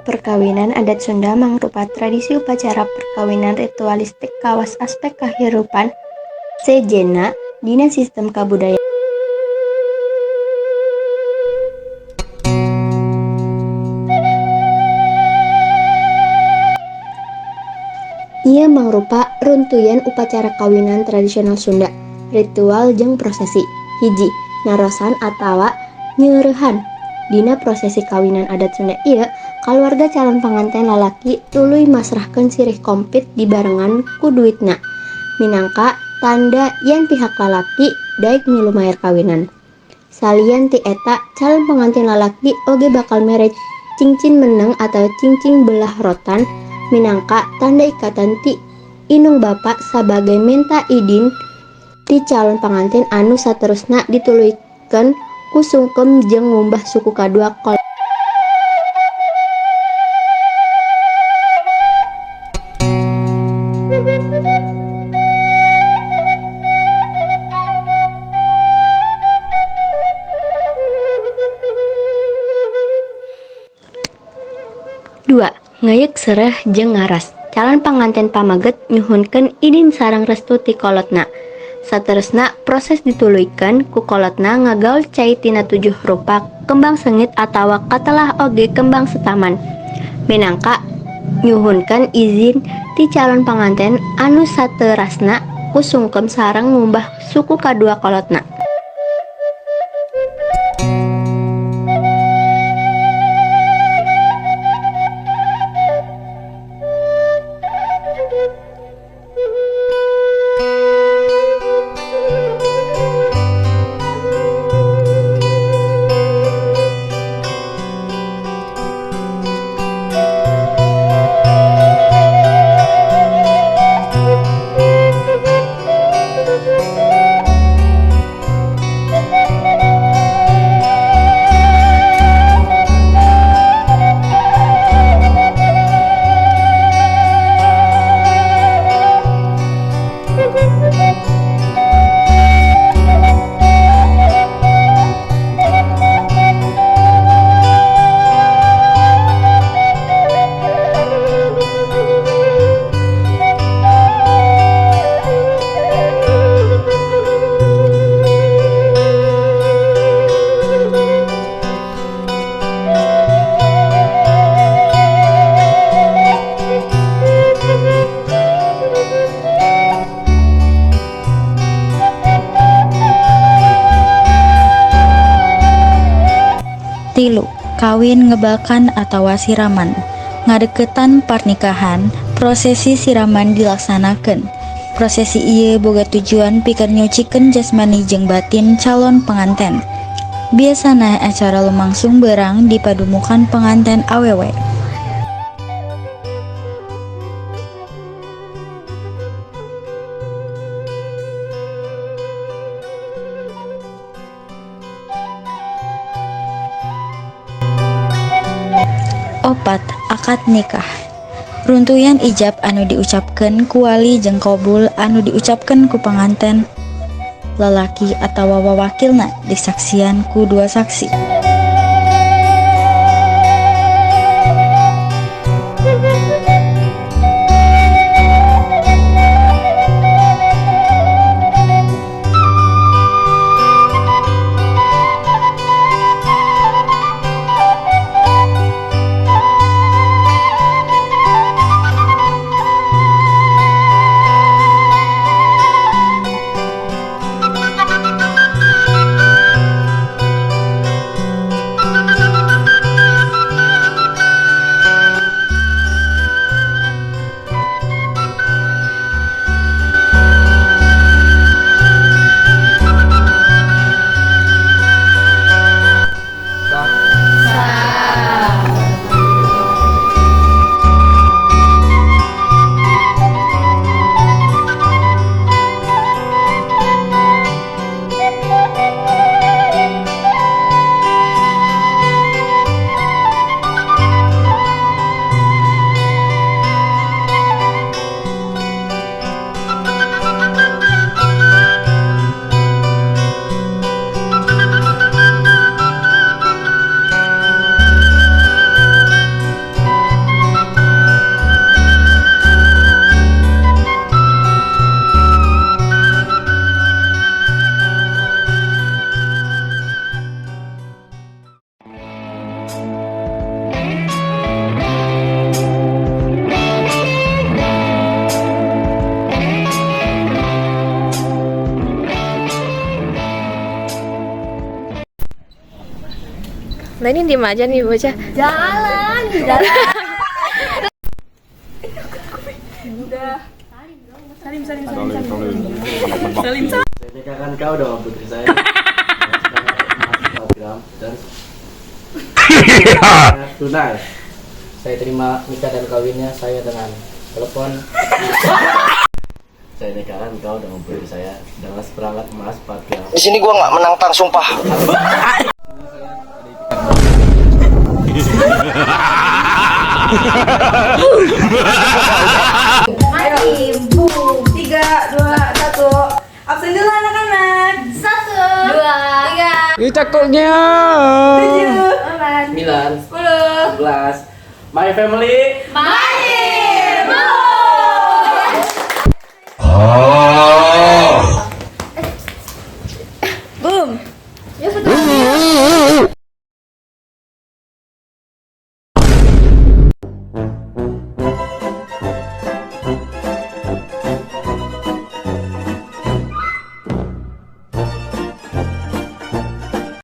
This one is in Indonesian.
Perkawinan adat Sunda mangrupa tradisi upacara perkawinan ritualistik kawas aspek kahirupan sejenna dina sistem kabudayaan. Ia mangrupa runtuyan upacara kawinan tradisional Sunda, ritual jeung prosesi. Hiji, narosan atawa nyeurehan. Dina prosesi kawinan adat Sunda ieu, kaluarga calon panganten lalaki tuluy masrahkeun sirih kompit dibarengan ku duitna, minangka tanda yen pihak lalaki daek milu mayar kawinan. Salian ti eta, calon pangantin lalaki oge bakal mere cincin meneng atau cincin belah rotan minangka tanda ikatan ti inung bapa sabagai menta idin ti calon pangantin anu saterusna dituluykeun ku sungkem jeung ngumbah suku kadua kol. Dua, ngayek sereh jeung ngaras. Calon panganten pamaget nyuhunkeun idin sareng restu ti kolotna. Saterusna proses dituluykeun ku kolotna ngagaul cai tina 7 rupa kembang sengit atawa katelah oge kembang setaman. Minangka nyuhunkeun izin ti calon panganten anu saterasna ku sungkem sareng ngumbah suku kadua kolotna. Tilu, kawin ngebalkan atawa siraman. Ngadeukeutan parnikahan, prosesi siraman dilaksanakeun. Prosesi ieu boga tujuan pikeun nyucikeun jasmani jeung batin calon panganten. Biasana acara lumangsung beurang di padumukan panganten awewe. Opat, akad nikah. Runtuyan ijab anu diucapkeun ku wali jeung qabul anu diucapkeun ku panganten lalaki atawa wawakilna disaksian ku dua saksi. Nah ini diem aja nih bocah. Jalan. Saya kan kau dong putri saya. Instagram dan tunai. Saya terima nikah dan kawinnya saya dengan telepon. Saya nikahkan kau dengan putri saya dengan seperangkat emas 4 gram. Di sini gua nggak menantang, sumpah. Mari, boom. 3, 2, 1. Absen dulu anak-anak. 1, 2, 3, Ini cakoknya. 7, 9, 10. 11. My family. Mari, boom.